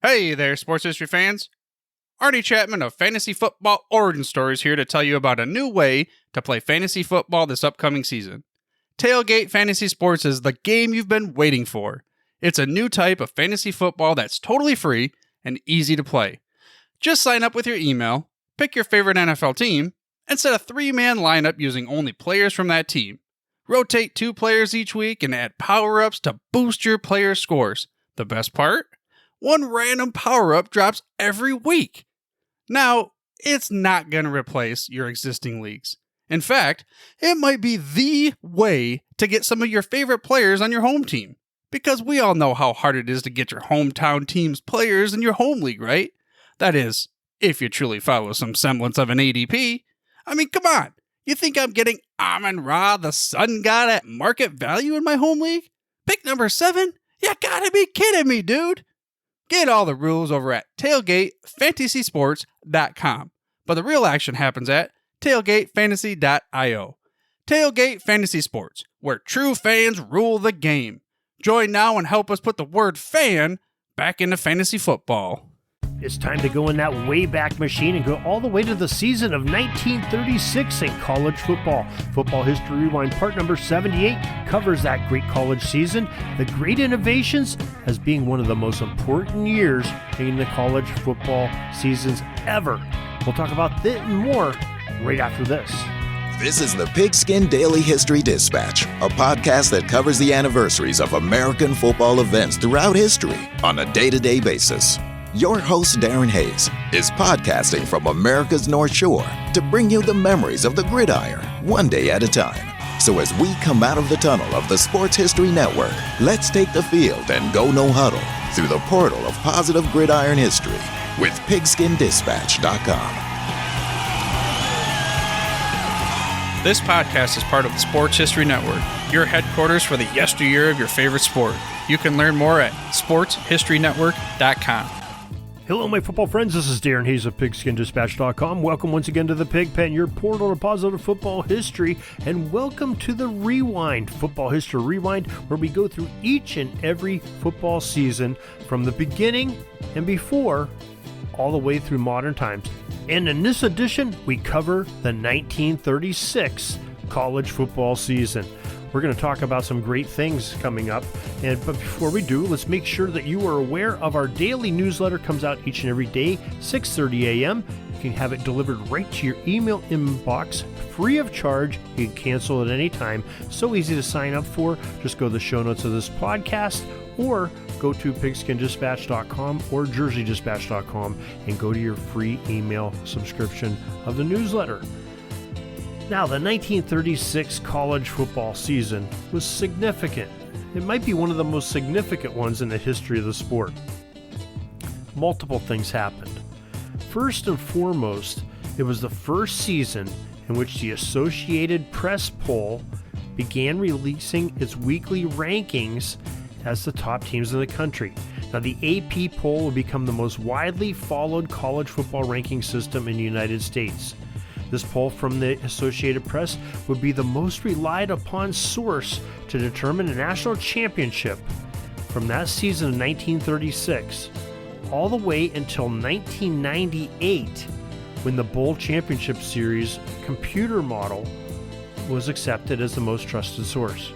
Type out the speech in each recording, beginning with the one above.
Hey there, sports history fans. Arnie Chapman of Fantasy Football Origin Stories here to tell you about a new way to play fantasy football this upcoming season. Tailgate Fantasy Sports is the game you've been waiting for. It's a new type of fantasy football that's totally free and easy to play. Just sign up with your email, pick your favorite NFL team, and set a 3-man lineup using only players from that team. Rotate 2 players each week and add power-ups to boost your players' scores. The best part? 1 random power-up drops every week. Now, it's not going to replace your existing leagues. In fact, it might be the way to get some of your favorite players on your home team. Because we all know how hard it is to get your hometown team's players in your home league, right? That is, if you truly follow some semblance of an ADP. I mean, come on. You think I'm getting Amon-Ra, the sun god, at market value in my home league? Pick number 7? You gotta be kidding me, dude. Get all the rules over at tailgatefantasysports.com. But the real action happens at tailgatefantasy.io. Tailgate Fantasy Sports, where true fans rule the game. Join now and help us put the word fan back into fantasy football. It's time to go in that Wayback Machine and go all the way to the season of 1936 in college football. Football History Rewind part number 78 covers that great college season, the great innovations as being one of the most important years in the college football seasons ever. We'll talk about that and more right after this. This is the Pigskin Daily History Dispatch, a podcast that covers the anniversaries of American football events throughout history on a day-to-day basis. Your host, Darren Hayes, is podcasting from America's North Shore to bring you the memories of the gridiron, one day at a time. So as we come out of the tunnel of the Sports History Network, let's take the field and go no huddle through the portal of positive gridiron history with pigskindispatch.com. This podcast is part of the Sports History Network, your headquarters for the yesteryear of your favorite sport. You can learn more at sportshistorynetwork.com. Hello, my football friends. This is Darren Hayes of PigskinDispatch.com. Welcome once again to the Pig Pen, your portal to positive football history, and welcome to the Rewind, Football History Rewind, where we go through each and every football season from the beginning and before all the way through modern times. And in this edition, we cover the 1936 college football season. We're going to talk about some great things coming up. But before we do, let's make sure that you are aware of our daily newsletter. Comes out each and every day, 6:30 a.m. You can have it delivered right to your email inbox, free of charge. You can cancel at any time. So easy to sign up for. Just go to the show notes of this podcast or go to pigskindispatch.com or jerseydispatch.com and go to your free email subscription of the newsletter. Now, the 1936 college football season was significant. It might be one of the most significant ones in the history of the sport. Multiple things happened. First and foremost, it was the first season in which the Associated Press poll began releasing its weekly rankings as the top teams in the country. Now, the AP poll will become the most widely followed college football ranking system in the United States. This poll from the Associated Press would be the most relied upon source to determine a national championship from that season of 1936 all the way until 1998, when the Bowl Championship Series computer model was accepted as the most trusted source.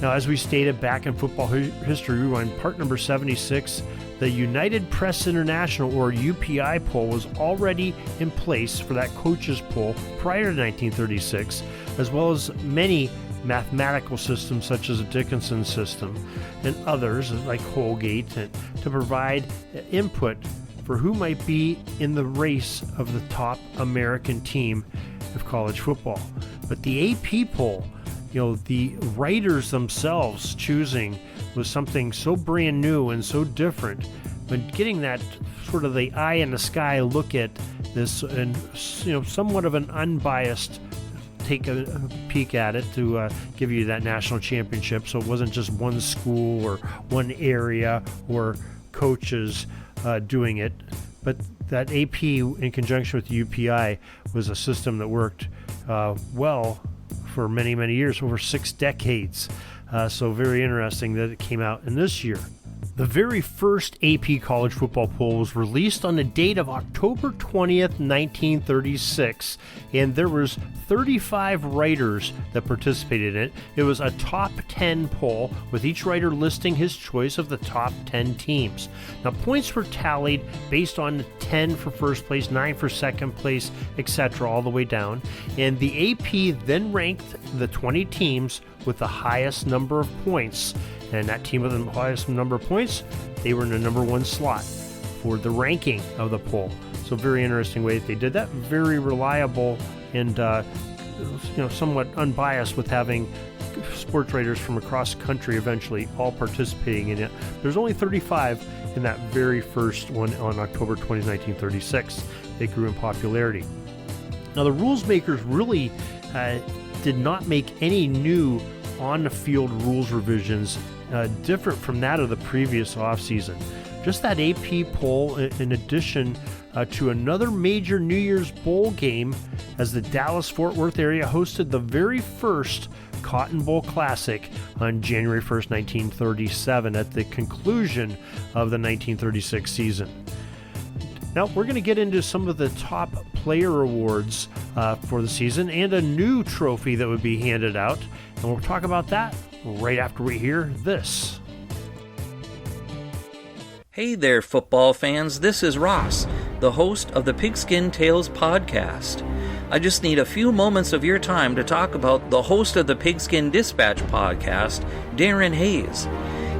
Now, as we stated back in Football History Rewind, part number 76, the United Press International, or UPI poll, was already in place for that coaches poll prior to 1936, as well as many mathematical systems such as the Dickinson system and others like Holgate, to provide input for who might be in the race of the top American team of college football. But the AP poll, the writers themselves choosing, was something so brand new and so different. But getting that sort of the eye in the sky look at this, and somewhat of an unbiased take a peek at it to give you that national championship, so it wasn't just one school or one area or coaches doing it, but that AP in conjunction with the UPI was a system that worked well for many, many years, over 6 decades. So very interesting that it came out in this year. The very first AP college football poll was released on the date of October 20th, 1936, and there was 35 writers that participated in it. It was a top 10 poll, with each writer listing his choice of the top 10 teams. Now, points were tallied based on 10 for first place, 9 for second place, etc., all the way down, and the AP then ranked the 20 teams with the highest number of points. And that team with the highest number of points, they were in the number one slot for the ranking of the poll. So very interesting way that they did that. Very reliable and somewhat unbiased, with having sports writers from across the country eventually all participating in it. There's only 35 in that very first one on October 20, 1936. It grew in popularity. Now, the rules makers really did not make any new on-the-field rules revisions different from that of the previous offseason. Just that AP poll, in addition to another major New Year's Bowl game, as the Dallas-Fort Worth area hosted the very first Cotton Bowl Classic on January 1st, 1937, at the conclusion of the 1936 season. Now, we're going to get into some of the top player awards for the season, and a new trophy that would be handed out, and we'll talk about that right after we hear this. Hey there, football fans. This is Ross, the host of the Pigskin Tales podcast. I just need a few moments of your time to talk about the host of the Pigskin Dispatch podcast, Darren Hayes.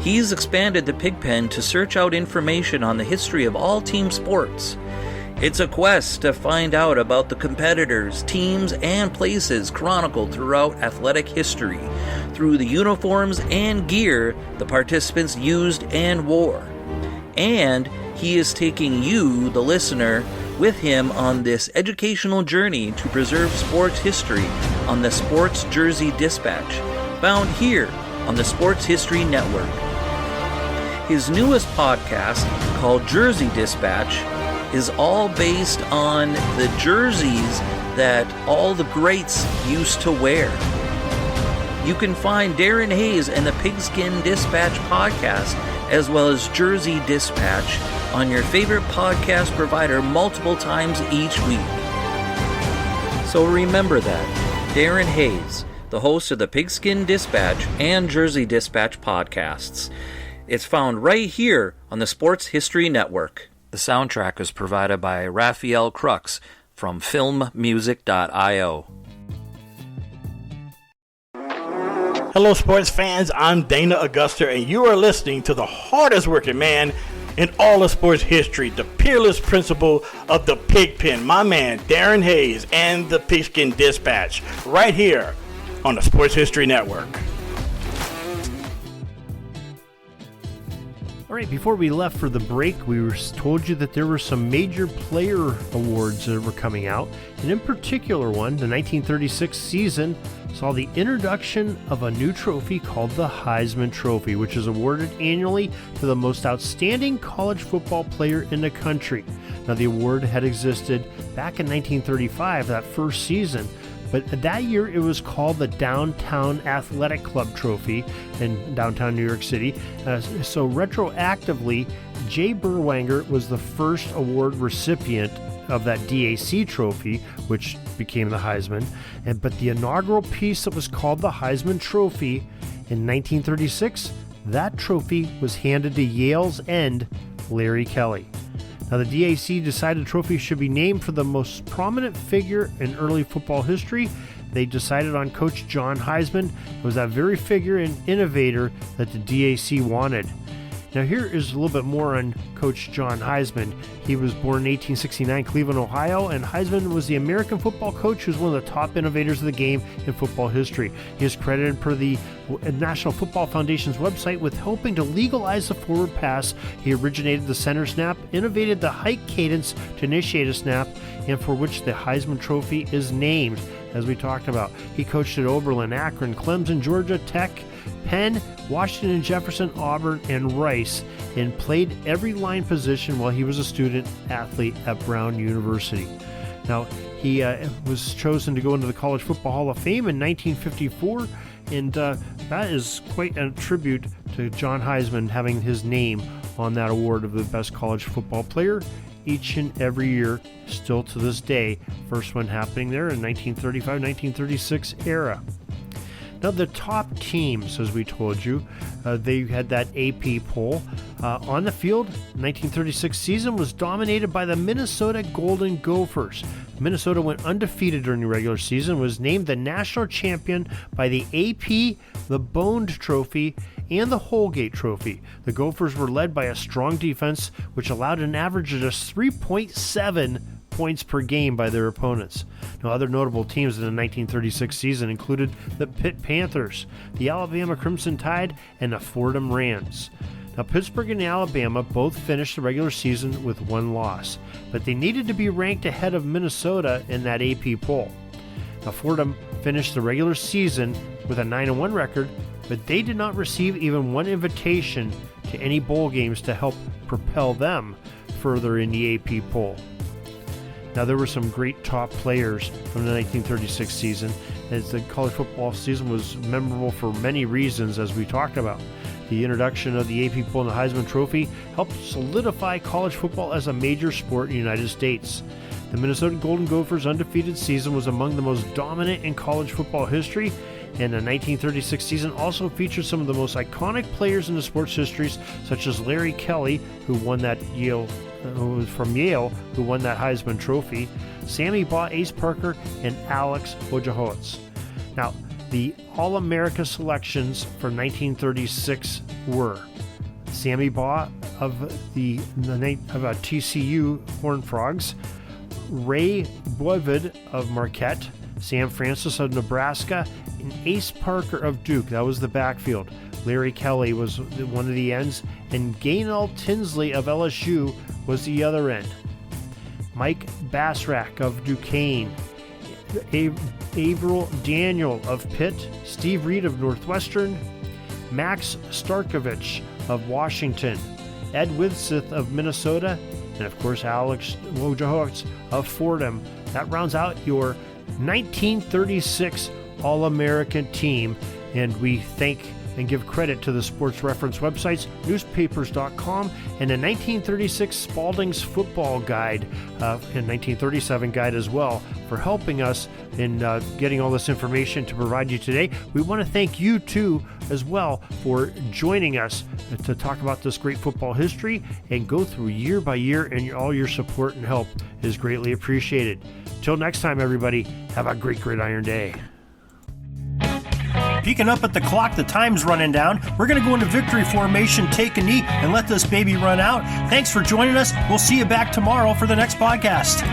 He's expanded the Pigpen to search out information on the history of all team sports. It's a quest to find out about the competitors, teams, and places chronicled throughout athletic history through the uniforms and gear the participants used and wore. And he is taking you, the listener, with him on this educational journey to preserve sports history on the Sports Jersey Dispatch, found here on the Sports History Network. His newest podcast, called Jersey Dispatch, is all based on the jerseys that all the greats used to wear. You can find Darren Hayes and the Pigskin Dispatch podcast, as well as Jersey Dispatch, on your favorite podcast provider multiple times each week. So remember that, Darren Hayes, the host of the Pigskin Dispatch and Jersey Dispatch podcasts. It's found right here on the Sports History Network. The soundtrack is provided by Raphael Crux from filmmusic.io. Hello, sports fans. I'm Dana Augusta, and you are listening to the hardest working man in all of sports history, the peerless principal of the Pigpen, my man Darren Hayes, and the Pigskin Dispatch, right here on the Sports History Network. All right, before we left for the break, we told you that there were some major player awards that were coming out, and in particular one, the 1936 season, saw the introduction of a new trophy called the Heisman Trophy, which is awarded annually to the most outstanding college football player in the country. Now, the award had existed back in 1935, that first season, but that year it was called the Downtown Athletic Club Trophy in downtown New York City. So retroactively, Jay Berwanger was the first award recipient of that DAC trophy, which became the Heisman. But the inaugural piece that was called the Heisman Trophy in 1936, that trophy was handed to Yale's end, Larry Kelly. Now, the DAC decided the trophy should be named for the most prominent figure in early football history. They decided on Coach John Heisman. It was that very figure and innovator that the DAC wanted. Now, here is a little bit more on Coach John Heisman. He was born in 1869, Cleveland, Ohio, and Heisman was the American football coach who was one of the top innovators of the game in football history. He is credited per the National Football Foundation's website with helping to legalize the forward pass. He originated the center snap, innovated the hike cadence to initiate a snap, and for which the Heisman Trophy is named, as we talked about. He coached at Oberlin, Akron, Clemson, Georgia Tech, Penn, Washington and Jefferson, Auburn, and Rice, and played every line position while he was a student athlete at Brown University. Now, he was chosen to go into the College Football Hall of Fame in 1954, and that is quite a tribute to John Heisman having his name on that award of the best college football player each and every year, still to this day. First one happening there in 1935-1936 era. Now, the top teams, as we told you, they had that AP poll. On the field, 1936 season was dominated by the Minnesota Golden Gophers. Minnesota went undefeated during the regular season, was named the national champion by the AP, the Bone Trophy, and the Holgate Trophy. The Gophers were led by a strong defense, which allowed an average of just 3.7 points per game by their opponents. Now, other notable teams in the 1936 season included the Pitt Panthers, the Alabama Crimson Tide, and the Fordham Rams. Now, Pittsburgh and Alabama both finished the regular season with one loss, but they needed to be ranked ahead of Minnesota in that AP poll. Now, Fordham finished the regular season with a 9-1 record, but they did not receive even one invitation to any bowl games to help propel them further in the AP poll. Now, there were some great top players from the 1936 season, as the college football season was memorable for many reasons, as we talked about. The introduction of the AP poll and the Heisman Trophy helped solidify college football as a major sport in the United States. The Minnesota Golden Gophers' undefeated season was among the most dominant in college football history, and the 1936 season also featured some of the most iconic players in the sports histories, such as Larry Kelly, who was from Yale, who won that Heisman Trophy, Sammy Baugh, Ace Parker, and Alex Wojciechowicz. Now, the All-America selections for 1936 were Sammy Baugh of TCU Horned Frogs, Ray Boyvid of Marquette, Sam Francis of Nebraska, and Ace Parker of Duke. That was the backfield. Larry Kelly was one of the ends, and Gaynell Tinsley of LSU was the other end. Mike Basrak of Duquesne, Averill Daniel of Pitt, Steve Reed of Northwestern, Max Starkovich of Washington, Ed Withsith of Minnesota, and of course Alex Wojciechowicz of Fordham. That rounds out your 1936 All-American team, and we thank and give credit to the sports reference websites, newspapers.com, and the 1936 Spalding's Football Guide, and 1937 guide as well, for helping us in getting all this information to provide you today. We want to thank you too as well for joining us to talk about this great football history and go through year by year, and all your support and help is greatly appreciated. Till next time, everybody, have a great Gridiron Day. Peeking up at the clock, the time's running down. We're going to go into victory formation, take a knee, and let this baby run out. Thanks for joining us. We'll see you back tomorrow for the next podcast.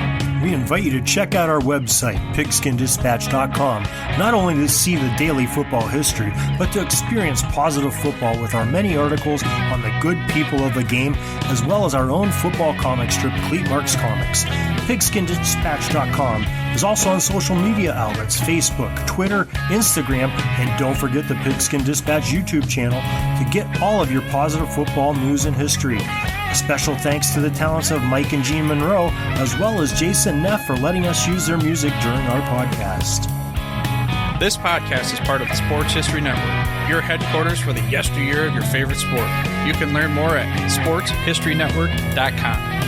We invite you to check out our website, PigskinDispatch.com, not only to see the daily football history, but to experience positive football with our many articles on the good people of the game, as well as our own football comic strip, Cleat Marks Comics. PigskinDispatch.com is also on social media outlets, Facebook, Twitter, Instagram, and don't forget the Pigskin Dispatch YouTube channel to get all of your positive football news and history. A special thanks to the talents of Mike and Gene Monroe, as well as Jason Neff for letting us use their music during our podcast. This podcast is part of the Sports History Network, your headquarters for the yesteryear of your favorite sport. You can learn more at sportshistorynetwork.com.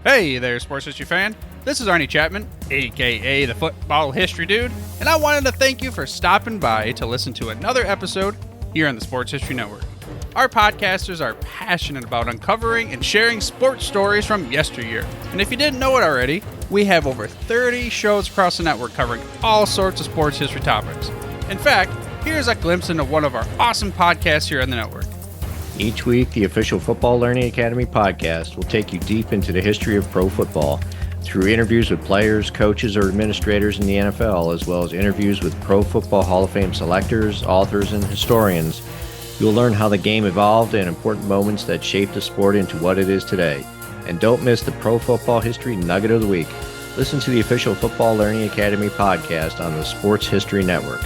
Hey there, sports history fan. This is Arnie Chapman, aka the Football History Dude, and I wanted to thank you for stopping by to listen to another episode here on the Sports History Network. Our podcasters are passionate about uncovering and sharing sports stories from yesteryear. And if you didn't know it already, we have over 30 shows across the network covering all sorts of sports history topics. In fact, here's a glimpse into one of our awesome podcasts here on the network. Each week, the official Football Learning Academy podcast will take you deep into the history of pro football through interviews with players, coaches, or administrators in the NFL, as well as interviews with Pro Football Hall of Fame selectors, authors, and historians. You'll learn how the game evolved and important moments that shaped the sport into what it is today. And don't miss the Pro Football History Nugget of the Week. Listen to the official Football Learning Academy podcast on the Sports History Network.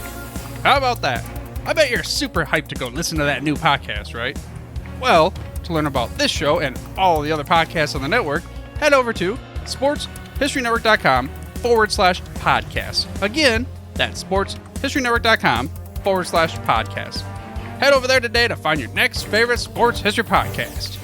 How about that? I bet you're super hyped to go listen to that new podcast, right? Well, to learn about this show and all the other podcasts on the network, head over to sportshistorynetwork.com sportshistorynetwork.com/podcast. Again, that's sportshistorynetwork.com/podcast. Head over there today to find your next favorite sports history podcast.